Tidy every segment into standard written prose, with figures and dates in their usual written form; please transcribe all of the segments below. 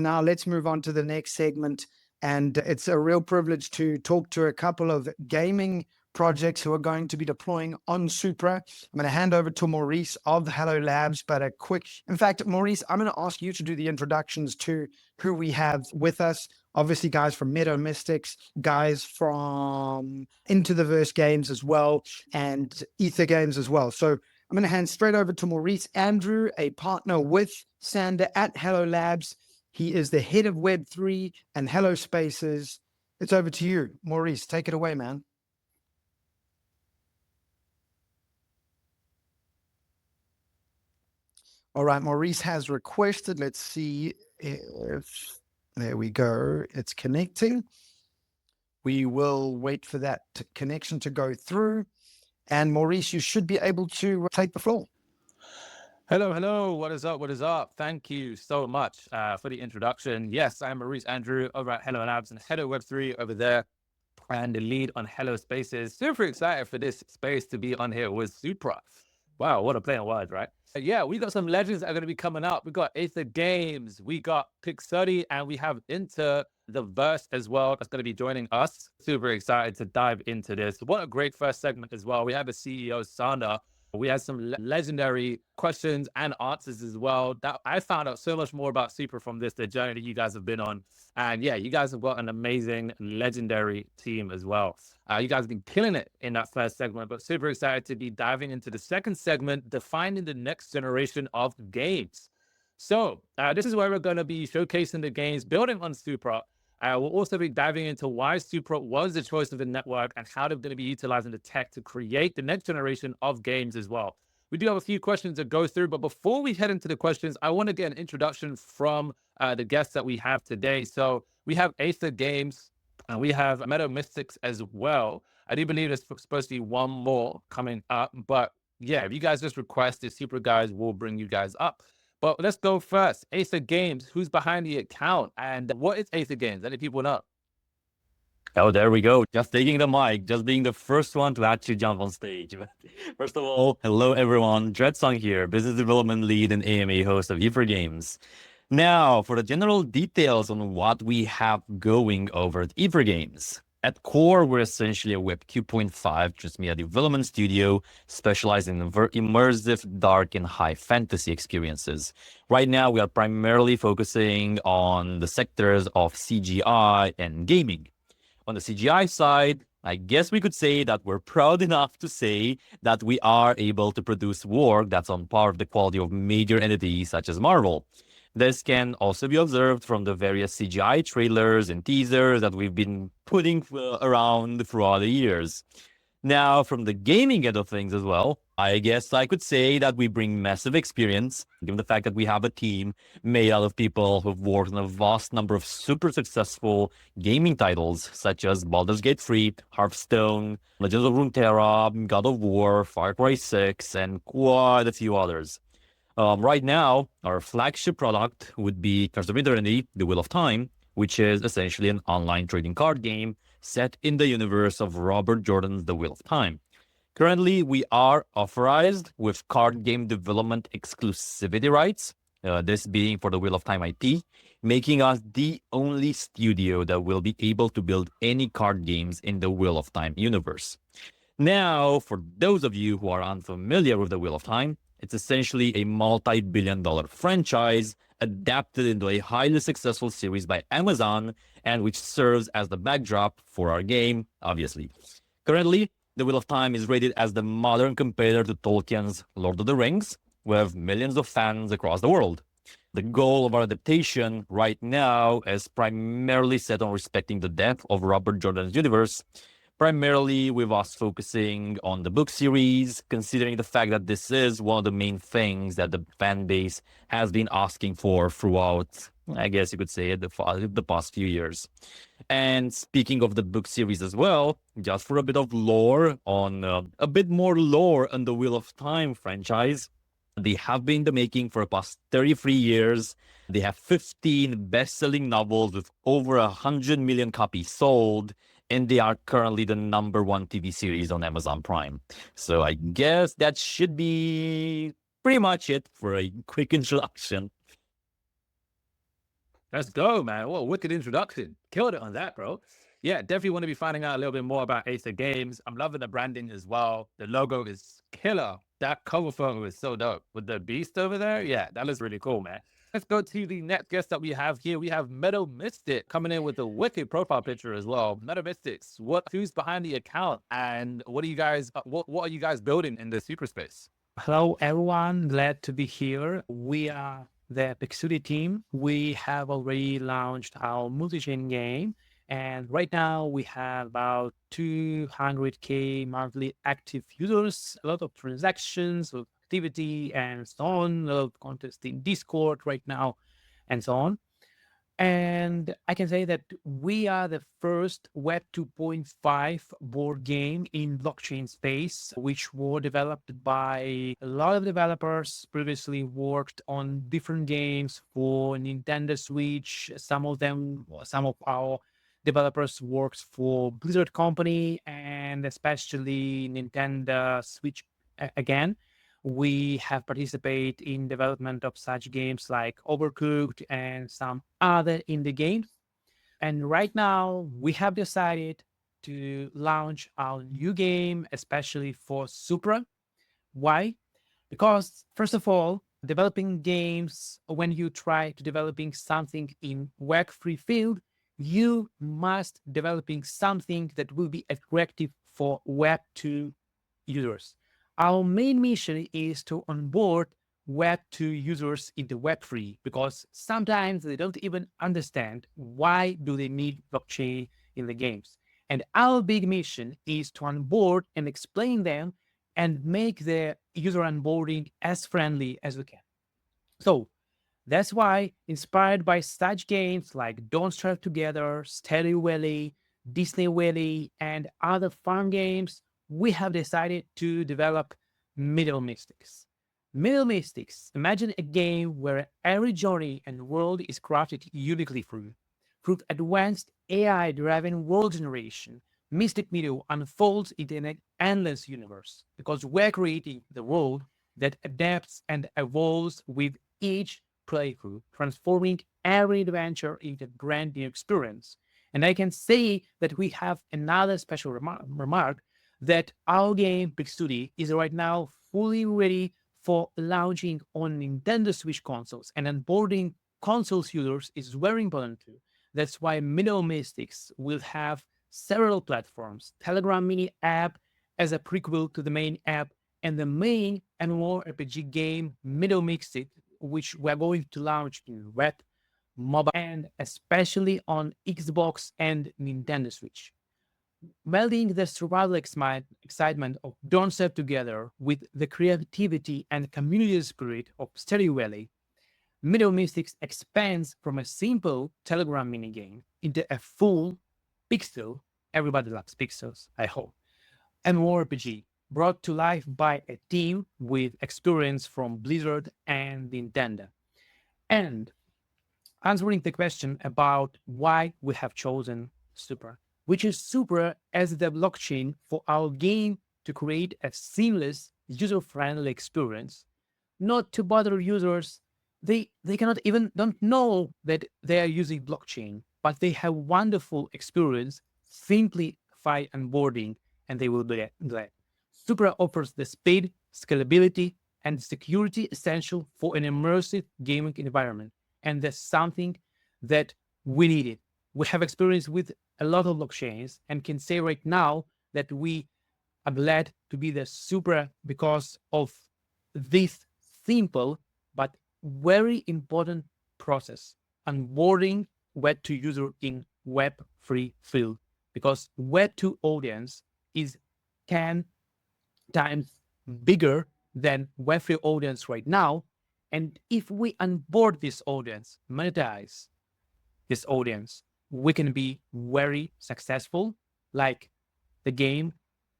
Now let's move on to the next segment. And it's a real privilege to talk to a couple of gaming projects who are going to be deploying on Supra. I'm going to hand over to Maurice of Hello Labs, but in fact, Maurice, I'm going to ask you to do the introductions to who we have with us. Obviously, guys from Meadow Mystics, guys from Into the Verse Games as well, and Aether Games as well. So I'm going to hand straight over to Maurice Andrew, a partner with Sander at Hello Labs. He is the head of Web3 and Hello Spaces. It's over to you, Maurice. Take it away, man. All right, Maurice has requested. Let's see if, there we go. It's connecting. We will wait for that connection to go through. And Maurice, you should be able to take the floor. Hello. What is up? What is up? Thank you so much for the introduction. Yes, I'm Maurice Andrew over at Hello Labs and Hello Web3 over there, and the lead on Hello Spaces. Super excited for this space to be on here with Supra. Wow, what a play on words, right? Yeah, we got some legends that are going to be coming up. We got Aether Games, we got Pixarty, and we have Into the Verse as well that's going to be joining us. Super excited to dive into this. What a great first segment as well. We have a CEO, Sana. We had some legendary questions and answers as well. That I found out so much more about Supra from the journey that you guys have been on. And yeah, you guys have got an amazing, legendary team as well. You guys have been killing it in that first segment, but super excited to be diving into the second segment, defining the next generation of games. So this is where we're going to be showcasing the games, building on Supra. We'll also be diving into why Supra was the choice of the network and how they're going to be utilizing the tech to create the next generation of games as well. We do have a few questions to go through, but before we head into the questions, I want to get an introduction from the guests that we have today. So we have Aether Games, and we have Meadow Mystics as well. I do believe there's supposed to be one more coming up, but yeah, if you guys just request it, Supra guys will bring you guys up. But let's go first. Aether Games, who's behind the account? And what is Aether Games? Any people know? Oh, there we go. Just taking the mic, just being the first one to actually jump on stage. First of all, hello everyone. Dreadsong here, business development lead and AMA host of Aether Games. Now, for the general details on what we have going over at Aether Games. At core, we're essentially a Web 2.5 transmedia development studio specializing in immersive, dark, and high fantasy experiences. Right now, we are primarily focusing on the sectors of CGI and gaming. On the CGI side, I guess we could say that we're proud enough to say that we are able to produce work that's on par with the quality of major entities such as Marvel. This can also be observed from the various CGI trailers and teasers that we've been putting around throughout the years. Now, from the gaming end of things as well, I guess I could say that we bring massive experience, given the fact that we have a team made out of people who've worked on a vast number of super successful gaming titles, such as Baldur's Gate 3, Hearthstone, Legends of Runeterra, God of War, Far Cry 6, and quite a few others. Right now, our flagship product would be Cards of Eternity, The Wheel of Time, which is essentially an online trading card game set in the universe of Robert Jordan's The Wheel of Time. Currently, we are authorized with card game development exclusivity rights, this being for the Wheel of Time IP, making us the only studio that will be able to build any card games in the Wheel of Time universe. Now, for those of you who are unfamiliar with the Wheel of Time, it's essentially a multi-billion-dollar franchise adapted into a highly successful series by Amazon, and which serves as the backdrop for our game, obviously. Currently, The Wheel of Time is rated as the modern competitor to Tolkien's Lord of the Rings, with millions of fans across the world. The goal of our adaptation right now is primarily set on respecting the depth of Robert Jordan's universe, primarily with us focusing on the book series, considering the fact that this is one of the main things that the fan base has been asking for throughout, I guess you could say, the past few years. And speaking of the book series as well, just for a bit of lore on, a bit more lore on the Wheel of Time franchise, they have been in the making for the past 33 years. They have 15 best-selling novels with over 100 million copies sold, and they are currently the #1 TV series on Amazon Prime. So I guess that should be pretty much it for a quick introduction. Let's go, man. What a wicked introduction. Killed it on that, bro. Yeah, definitely want to be finding out a little bit more about Aether Games. I'm loving the branding as well. The logo is killer. That cover photo is so dope. With the beast over there, yeah, that looks really cool, man. Let's go to the next guest that we have here. We have Meadow Mystic coming in with a wicked profile picture as well. Meadow Mystics, who's behind the account, and what are you guys what are you guys building in the secret space? Hello, everyone. Glad to be here. We are the Pixudi team. We have already launched our multi-chain game. And right now we have about 200K monthly active users, a lot of transactions, of activity, and so on, a lot of contests in Discord right now, and so on. And I can say that we are the first Web 2.5 board game in blockchain space, which were developed by a lot of developers previously worked on different games for Nintendo Switch. Some of our developers worked for Blizzard Company and especially Nintendo Switch again. We have participated in development of such games like Overcooked and some other indie games. And right now we have decided to launch our new game, especially for Supra. Why? Because first of all, developing games, when you try to developing something in Web3 field, you must developing something that will be attractive for Web2 users. Our main mission is to onboard Web2 users into Web3 because sometimes they don't even understand why do they need blockchain in the games. And our big mission is to onboard and explain them and make the user onboarding as friendly as we can. So that's why, inspired by such games like Don't Starve Together, Stardew Valley, Disney Valley, and other fun games, we have decided to develop Meadow Mystics. Meadow Mystics, imagine a game where every journey and world is crafted uniquely through advanced AI-driven world generation. Mystic Meadow unfolds into an endless universe because we're creating the world that adapts and evolves with each playthrough, transforming every adventure into a brand new experience. And I can say that we have another special remark that our game, Pixudi, is right now fully ready for launching on Nintendo Switch consoles, and onboarding consoles users is very important too. That's why Meadow Mystics will have several platforms, Telegram mini app as a prequel to the main app, and the main MMORPG game, Meadow Mystics, which we're going to launch in web, mobile, and especially on Xbox and Nintendo Switch. Melding the survival excitement of Don't Starve Together with the creativity and community spirit of Stardew Valley, Meadow Mystics expands from a simple Telegram minigame into a full pixel, everybody loves pixels, I hope, MMORPG brought to life by a team with experience from Blizzard and Nintendo. And answering the question about why we have chosen Supra, which is Supra as the blockchain for our game to create a seamless, user-friendly experience, not to bother users. They cannot even don't know that they are using blockchain, but they have wonderful experience, simplify onboarding, and they will be glad. Supra offers the speed, scalability, and security essential for an immersive gaming environment. And that's something that we needed. We have experience with a lot of blockchains and can say right now that we are glad to be the Supra because of this simple but very important process, onboarding Web2 user in Web3 field, because Web2 audience is 10 times bigger than Web3 audience right now. And if we onboard this audience, monetize this audience, we can be very successful, like the game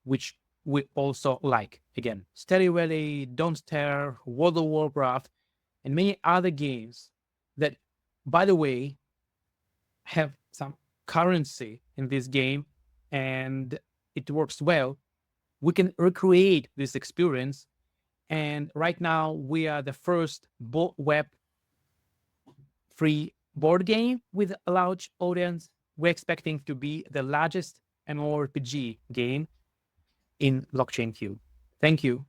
which we also like. Again, Stardew Valley, Don't Starve, World of Warcraft, and many other games that, by the way, have some currency in this game and it works well. We can recreate this experience. And right now we are the first Web3 board game with a large audience. We're expecting to be the largest MMORPG game in blockchain queue. Thank you.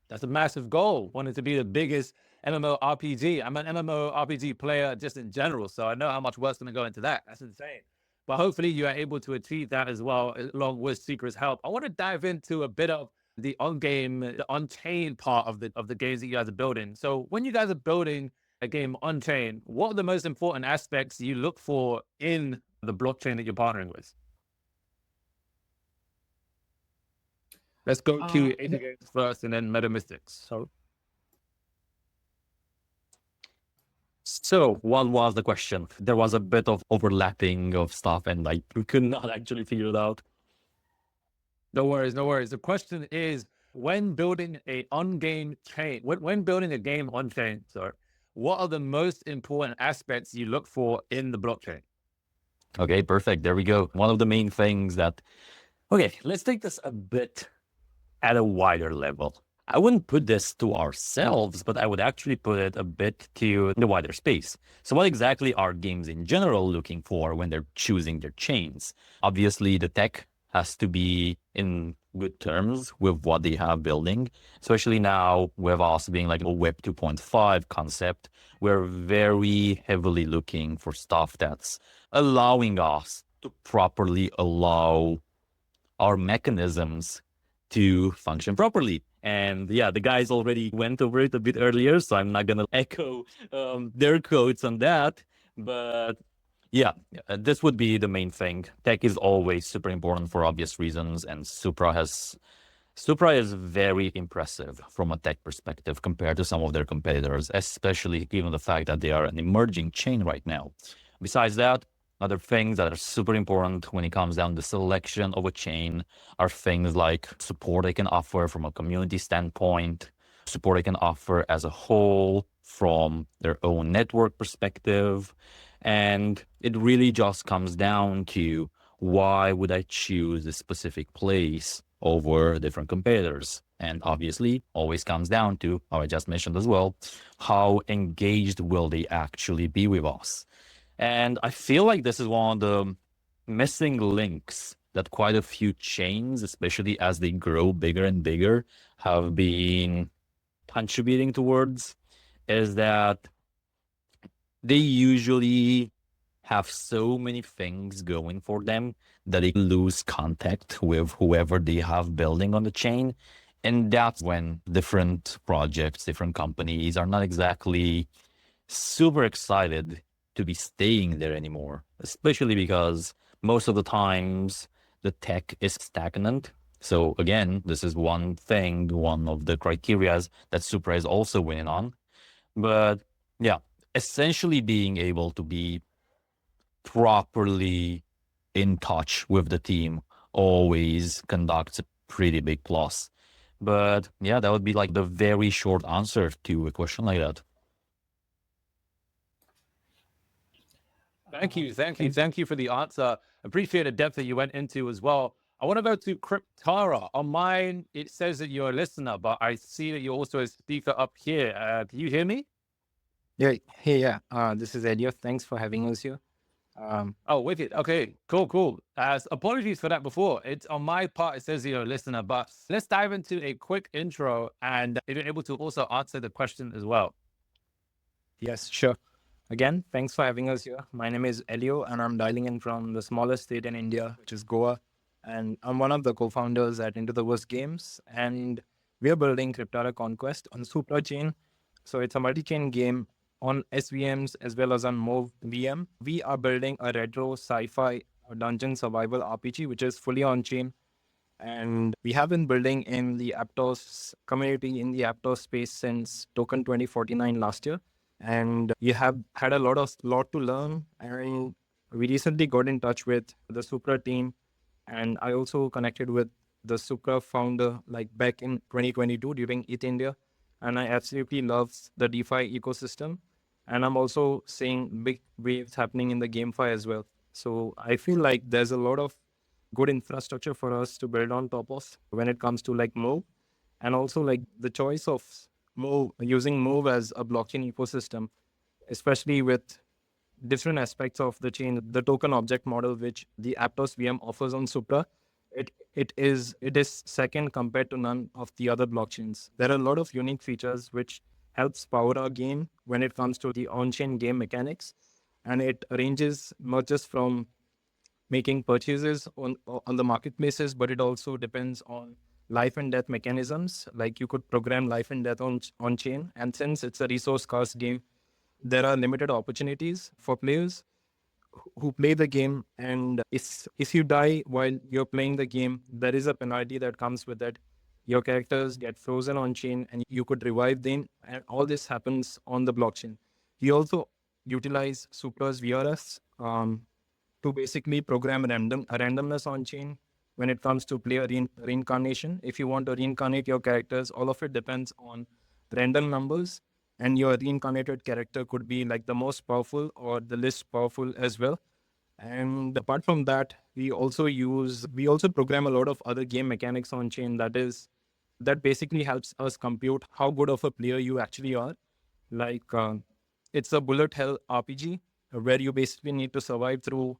That's a massive goal. Wanted to be the biggest MMORPG. I'm an MMORPG player just in general, so I know how much work's going to go into that. That's insane. But hopefully you are able to achieve that as well, along with Secret's help. I want to dive into a bit of the on-game, the on-chain part of the games that you guys are building. So when you guys are building a game on-chain, what are the most important aspects you look for in the blockchain that you're partnering with? Let's go to Aether Games first and then Meadow Mystics. So what was the question? There was a bit of overlapping of stuff and like we could not actually figure it out. No worries, no worries. The question is, when building a on-game chain, when building a game on-chain, sorry, what are the most important aspects you look for in the blockchain? Okay, perfect. There we go. One of the main things that, okay, let's take this a bit at a wider level. I wouldn't put this to ourselves, but I would actually put it a bit to the wider space. So what exactly are games in general looking for when they're choosing their chains? Obviously, the tech has to be in good terms with what they have building, especially now with us being like a Web 2.5 concept. We're very heavily looking for stuff that's allowing us to properly allow our mechanisms to function properly. And yeah, the guys already went over it a bit earlier, so I'm not going to echo their quotes on that. But yeah, this would be the main thing. Tech is always super important for obvious reasons, and Supra is very impressive from a tech perspective compared to some of their competitors, especially given the fact that they are an emerging chain right now. Besides that, other things that are super important when it comes down to the selection of a chain are things like support they can offer from a community standpoint, support they can offer as a whole from their own network perspective. And it really just comes down to, why would I choose a specific place over different competitors? And obviously always comes down to, how I just mentioned as well, how engaged will they actually be with us? And I feel like this is one of the missing links that quite a few chains, especially as they grow bigger and bigger, have been contributing towards, is that they usually have so many things going for them that they lose contact with whoever they have building on the chain. And that's when different projects, different companies are not exactly super excited to be staying there anymore, especially because most of the times the tech is stagnant. So again, this is one thing, one of the criterias that Supra is also winning on. But yeah, essentially being able to be properly in touch with the team always conducts a pretty big plus. But yeah, that would be like the very short answer to a question like that. Thank you for the answer. Appreciate the depth that you went into as well. I want to go to Cryptara. On mine, it says that you're a listener, but I see that you're also a speaker up here. Can you hear me? Yeah, hey, yeah. This is Elliot. Thanks for having us here. Oh, wicked. Okay, cool. Apologies for that before. It's on my part, it says you're a listener, but let's dive into a quick intro and if you're able to also answer the question as well. Yes, sure. Again, thanks for having us here. My name is Elio, and I'm dialing in from the smallest state in India, which is Goa. And I'm one of the co-founders at Into the West Games, and we are building Cryptara Conquest on Supra chain. So it's a multi-chain game on SVMs as well as on Move VM. We are building a retro sci-fi dungeon survival RPG, which is fully on-chain. And we have been building in the Aptos community, in the Aptos space since Token 2049 last year. And we have had a lot to learn. And we recently got in touch with the Supra team. And I also connected with the Supra founder like back in 2022 during ETH India. And I absolutely love the DeFi ecosystem. And I'm also seeing big waves happening in the GameFi as well. So I feel like there's a lot of good infrastructure for us to build on top of when it comes to like Move. And also like the choice of Move, using Move as a blockchain ecosystem especially with different aspects of the chain. The token object model, which the Aptos VM offers on Supra, it is second compared to none of the other blockchains. There are a lot of unique features which helps power our game when it comes to the on-chain game mechanics, and it ranges not just from making purchases on the marketplaces, but it also depends on life and death mechanisms. Like you could program life and death on chain, and since it's a resource scarce game, there are limited opportunities for players who play the game. And if you die while you're playing the game, there is a penalty that comes with it. Your characters get frozen on chain, and you could revive them. And all this happens on the blockchain. We also utilize Supra's VRS to basically program randomness on chain when it comes to player reincarnation. If you want to reincarnate your characters, all of it depends on random numbers, and your reincarnated character could be like the most powerful or the least powerful as well. And apart from that, we also program a lot of other game mechanics on chain that basically helps us compute how good of a player you actually are. Like it's a bullet hell RPG where you basically need to survive through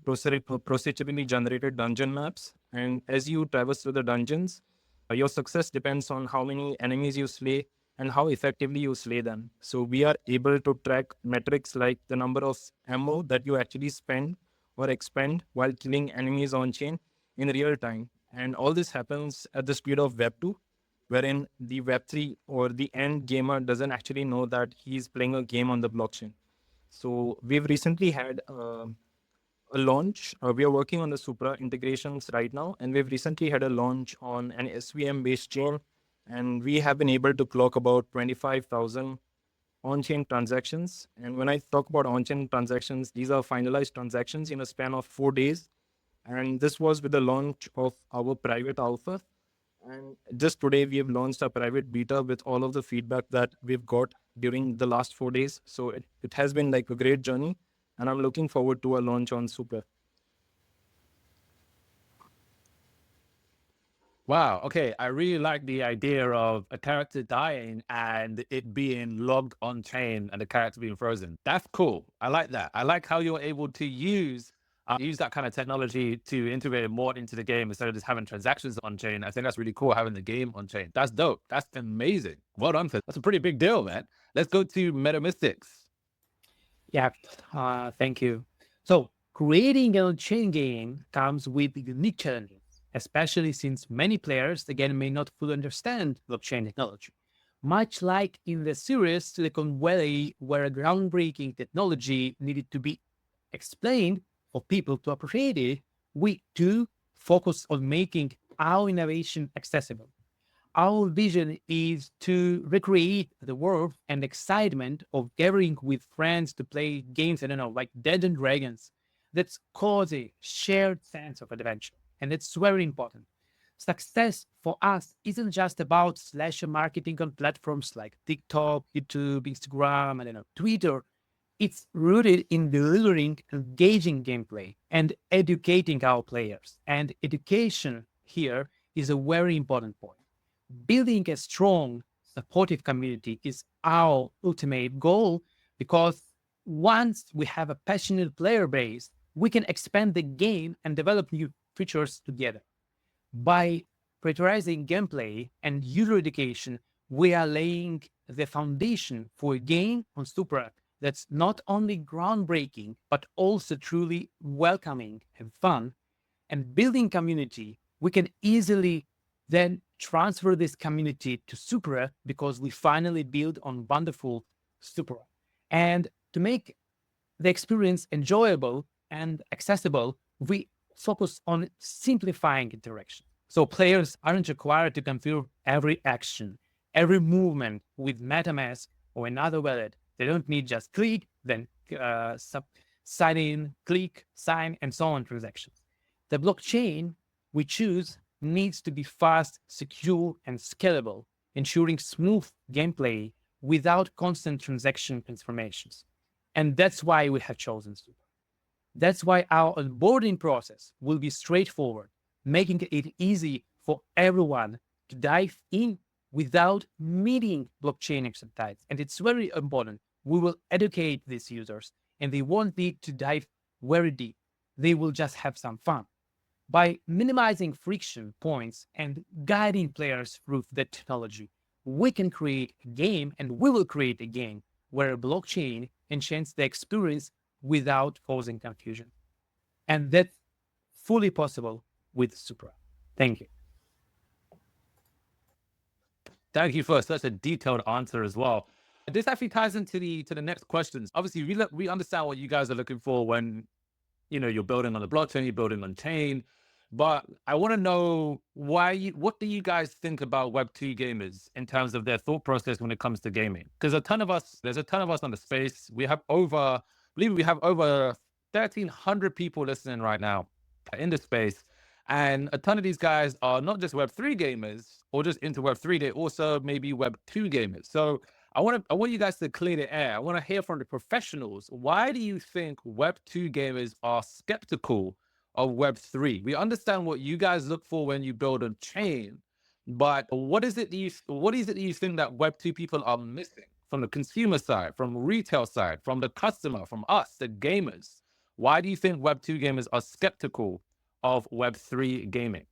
procedurally generated dungeon maps. And as you traverse through the dungeons, your success depends on how many enemies you slay and how effectively you slay them. So we are able to track metrics like the number of ammo that you actually spend or expend while killing enemies on chain in real time. And all this happens at the speed of Web2, wherein the Web3 or the end gamer doesn't actually know that he's playing a game on the blockchain. So we've recently had a launch. We are working on the Supra integrations right now, and we've recently had a launch on an SVM-based chain, and we have been able to clock about 25,000 on-chain transactions. And when I talk about on-chain transactions, these are finalized transactions in a span of 4 days. And this was with the launch of our private alpha. And just today, we have launched a private beta with all of the feedback that we've got during the last 4 days. So it has been like a great journey, and I'm looking forward to a launch on Super. Wow. Okay. I really like the idea of a character dying and it being logged on chain and the character being frozen. That's cool. I like that. I like how you're able to use that kind of technology to integrate it more into the game instead of just having transactions on chain. I think that's really cool, having the game on chain. That's dope. That's amazing. Well done for that. That's a pretty big deal, man. Let's go to Meadow Mystics. Yeah, thank you. So creating an on-chain game comes with unique challenges, especially since many players, again, may not fully understand blockchain technology. Much like in the series Silicon Valley, where a groundbreaking technology needed to be explained for people to appreciate it, we do focus on making our innovation accessible. Our vision is to recreate the warmth and excitement of gathering with friends to play games, I don't know, like Dead and Dragons. That's cause a shared sense of adventure. And it's very important. Success for us isn't just about slasher marketing on platforms like TikTok, YouTube, Instagram, I don't know, Twitter. It's rooted in delivering engaging gameplay and educating our players. And education here is a very important point. Building a strong, supportive community is our ultimate goal, because once we have a passionate player base, we can expand the game and develop new features together. By prioritizing gameplay and user education, we are laying the foundation for a game on Supra that's not only groundbreaking, but also truly welcoming and fun. And building community, we can easily then transfer this community to Supra, because we finally build on wonderful Supra. And to make the experience enjoyable and accessible, we focus on simplifying interaction. So players aren't required to confirm every action, every movement with MetaMask or another wallet. They don't need just click, then sign in, click, sign, and so on transactions. The blockchain we choose needs to be fast, secure, and scalable, ensuring smooth gameplay without constant transaction transformations. And that's why we have chosen Supra. That's why our onboarding process will be straightforward, making it easy for everyone to dive in without meeting blockchain expertise. And it's very important. we will educate these users, and they won't need to dive very deep. They will just have some fun. By minimizing friction points and guiding players through the technology, we can create a game, and we will create a game where a blockchain enchants the experience without causing confusion. And that's fully possible with Supra. Thank you. Thank you for such a detailed answer as well. This actually ties into the next questions. Obviously, we understand what you guys are looking for when you're building on the blockchain, you're building on chain. But I want to know what do you guys think about Web2 gamers in terms of their thought process when it comes to gaming? Because there's a ton of us on the space. I believe we have over 1,300 people listening right now in the space. And a ton of these guys are not just Web3 gamers or just into Web3, they're also maybe Web2 gamers. So I want you guys to clear the air. I want to hear from the professionals. Why do you think Web2 gamers are skeptical of Web3? We understand what you guys look for when you build a chain, but what is it that you think that Web2 people are missing from the consumer side, from retail side, from the customer, from us, the gamers? Why do you think Web2 gamers are skeptical of Web3 gaming?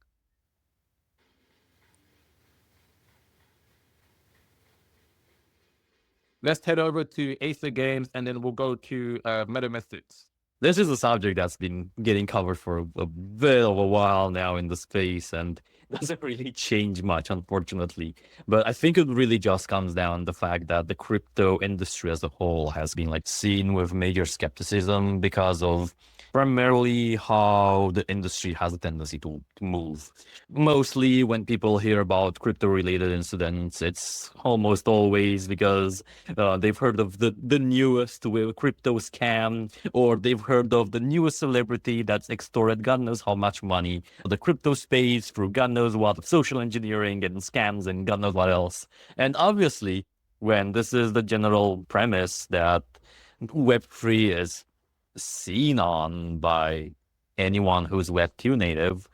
Let's head over to Aether Games, and then we'll go to Meadow Mystics. This is a subject that's been getting covered for a bit of a while now in the space, and doesn't really change much, unfortunately. But I think it really just comes down to the fact that the crypto industry as a whole has been seen with major skepticism because of primarily how the industry has a tendency to move. Mostly when people hear about crypto-related incidents, it's almost always because they've heard of the newest crypto scam, or they've heard of the newest celebrity that's extorted God knows how much money, the crypto space through God knows what, social engineering and scams and God knows what else. And obviously, when this is the general premise that Web3 is seen on by anyone who's Web2 native,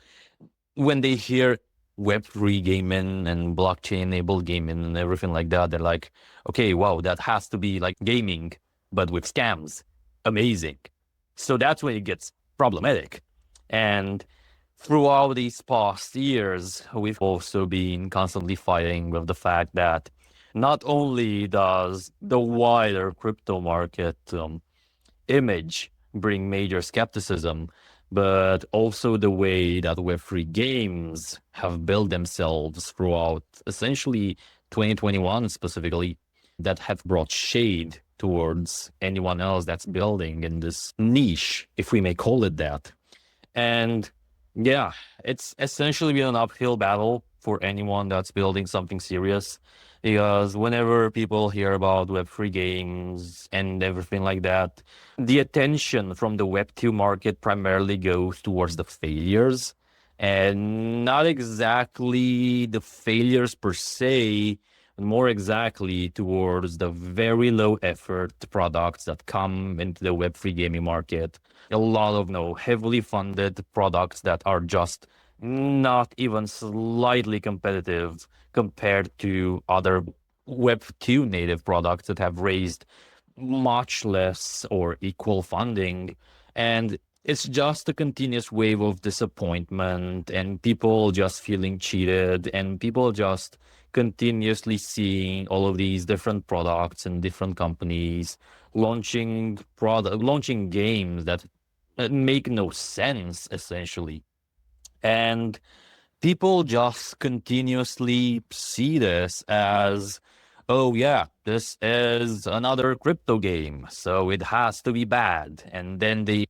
when they hear Web3 gaming and blockchain-enabled gaming and everything like that, they're like, okay, wow, that has to be like gaming, but with scams. Amazing. So that's when it gets problematic. And throughout these past years, we've also been constantly fighting with the fact that not only does the wider crypto market image bring major skepticism, but also the way that Web3 games have built themselves throughout essentially 2021 specifically, that have brought shade towards anyone else that's building in this niche, if we may call it that. And yeah, it's essentially been an uphill battle for anyone that's building something serious, because whenever people hear about Web3 games and everything like that, the attention from the Web2 market primarily goes towards the failures, and not exactly the failures per se, more exactly towards the very low effort products that come into the Web3 gaming market. A lot of heavily funded products that are just not even slightly competitive compared to other Web2 native products that have raised much less or equal funding. And it's just a continuous wave of disappointment and people just feeling cheated and people just continuously seeing all of these different products and different companies launching games that make no sense, essentially. And people just continuously see this as, oh yeah, this is another crypto game, so it has to be bad. And then they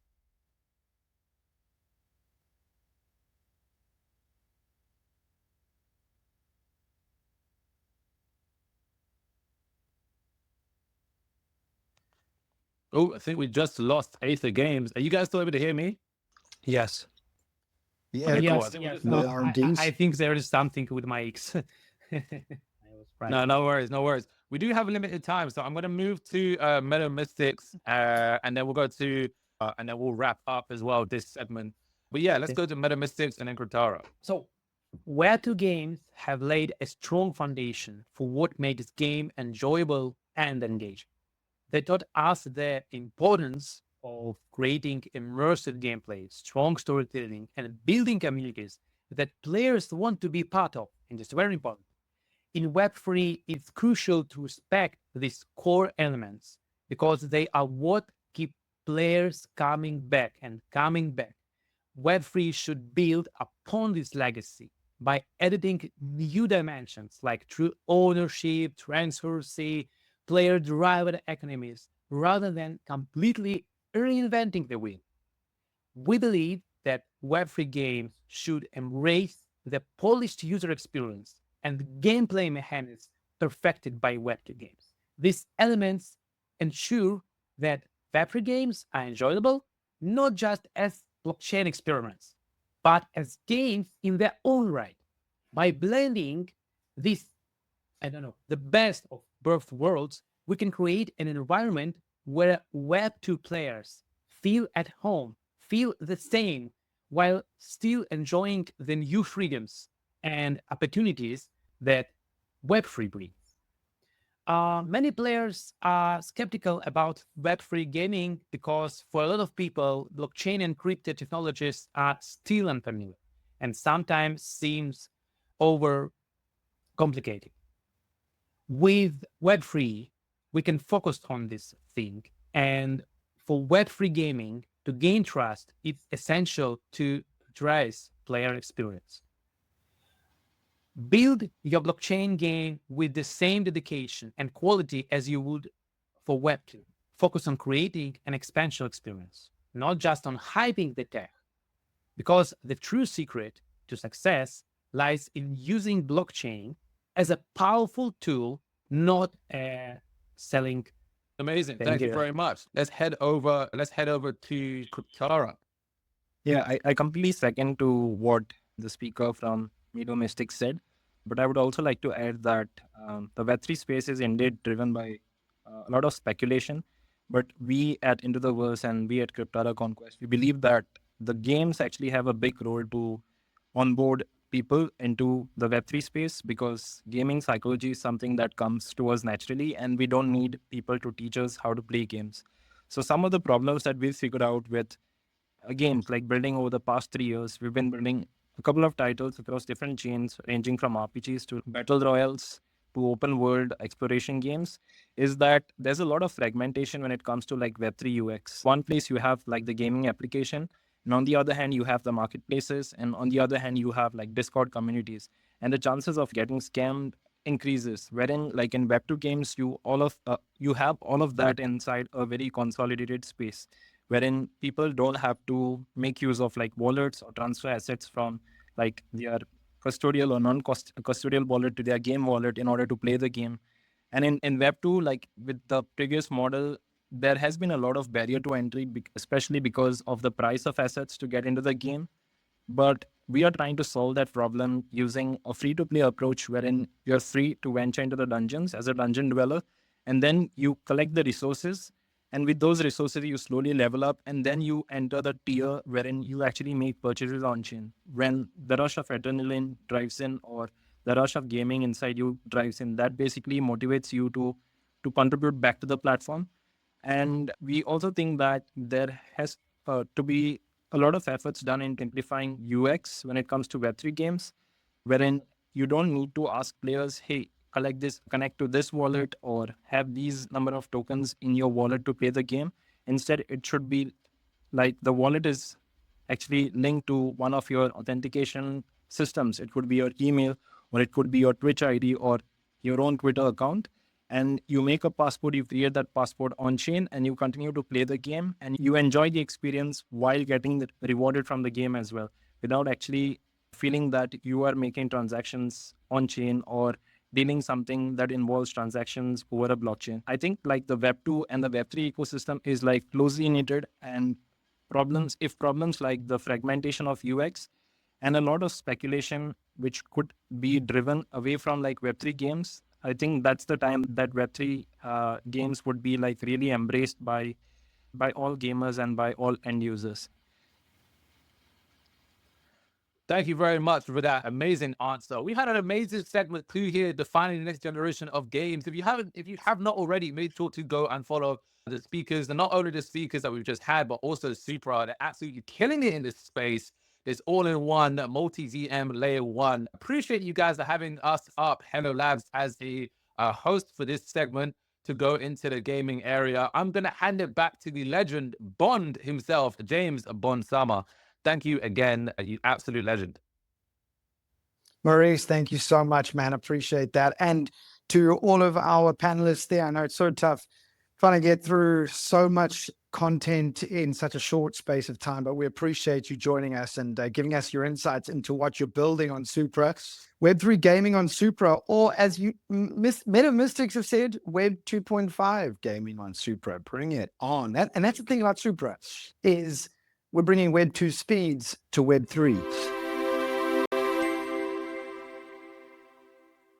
Oh, I think we just lost Aether Games. Are you guys still able to hear me? Yes. Yeah, Okay, cool. I Yes, think we yes. just No, lost- R&Ds. I think there is something with my X. I was right. No worries. We do have a limited time, so I'm going to move to Meadow Mystics, and then we'll go to, and then we'll wrap up as well this segment. But yeah, let's go to Meadow Mystics and then Cryptara. So, Web2 games have laid a strong foundation for what makes game enjoyable and engaging. They taught us the importance of creating immersive gameplay, strong storytelling, and building communities that players want to be part of. And it's very important. In Web3, it's crucial to respect these core elements because they are what keep players coming back and coming back. Web3 should build upon this legacy by editing new dimensions like true ownership, transparency, player-derived economies, rather than completely reinventing the wheel. We believe that Web3 games should embrace the polished user experience and gameplay mechanics perfected by Web2 games. These elements ensure that Web3 games are enjoyable not just as blockchain experiments, but as games in their own right. By blending this, the best of both worlds, we can create an environment where Web2 players feel at home, feel the same, while still enjoying the new freedoms and opportunities that Web3 brings. Many players are skeptical about Web3 gaming because for a lot of people, blockchain and crypto technologies are still unfamiliar and sometimes seems over complicated. With Web3, we can focus on this thing. And for Web3 gaming to gain trust, it's essential to address player experience. Build your blockchain game with the same dedication and quality as you would for Web2. Focus on creating an expansion experience, not just on hyping the tech. Because the true secret to success lies in using blockchain as a powerful tool, not selling. Amazing. Thank you very much. Let's head over to Cryptara. Yeah, I completely second to what the speaker from Meadow Mystics said, but I would also like to add that the Web3 space is indeed driven by a lot of speculation, but we at Into the Verse and we at Cryptara Conquest, we believe that the games actually have a big role to onboard people into the Web3 space because gaming psychology is something that comes to us naturally and we don't need people to teach us how to play games. So some of the problems that we've figured out with games like building over the past 3 years, we've been building a couple of titles across different chains, ranging from RPGs to battle royals to open world exploration games, is that there's a lot of fragmentation when it comes to like Web3 UX. One place you have like the gaming application, and on the other hand, you have the marketplaces, and on the other hand, you have like Discord communities. And the chances of getting scammed increases. Wherein like in Web2 games, you have all of that inside a very consolidated space wherein people don't have to make use of like wallets or transfer assets from like their custodial or non-custodial wallet to their game wallet in order to play the game. And in Web2, like with the previous model, there has been a lot of barrier to entry, especially because of the price of assets to get into the game. But we are trying to solve that problem using a free-to-play approach wherein you're free to venture into the dungeons as a dungeon dweller, and then you collect the resources, and with those resources, you slowly level up, and then you enter the tier wherein you actually make purchases on chain. When the rush of adrenaline drives in, or the rush of gaming inside you drives in, that basically motivates you to contribute back to the platform. And we also think that there has to be a lot of efforts done in simplifying UX when it comes to Web3 games, wherein you don't need to ask players, hey, collect this, connect to this wallet, or have these number of tokens in your wallet to play the game. Instead, it should be like the wallet is actually linked to one of your authentication systems. It could be your email, or it could be your Twitch ID, or your own Twitter account. And you make a passport, you create that passport on chain, and you continue to play the game, and you enjoy the experience while getting rewarded from the game as well, without actually feeling that you are making transactions on chain or dealing something that involves transactions over a blockchain. I think like the Web2 and the Web3 ecosystem is like closely knitted, and problems like the fragmentation of UX and a lot of speculation which could be driven away from like Web3 games, I think that's the time that Web3 games would be like really embraced by all gamers and by all end users. Thank you very much for that amazing answer. We had an amazing segment too here, defining the next generation of games. If you have not already, make sure to go and follow the speakers, and not only the speakers that we've just had, but also Supra. They're absolutely killing it in this space. This all-in-one multi-VM layer one. Appreciate you guys for having us up, Hello Labs, as a host for this segment to go into the gaming area. I'm gonna hand it back to the legend Bond himself, James Bond Summer. Thank you again, you absolute legend. Maurice, thank you so much, man. Appreciate that. And to all of our panelists there, I know it's so tough trying to get through so much content in such a short space of time, but we appreciate you joining us and giving us your insights into what you're building on Supra, Web3 gaming on Supra, or as you Meadow Mystics have said, Web 2.5 gaming on Supra. Bring it on. And that's the thing about Supra, is we're bringing Web 2 speeds to Web 3.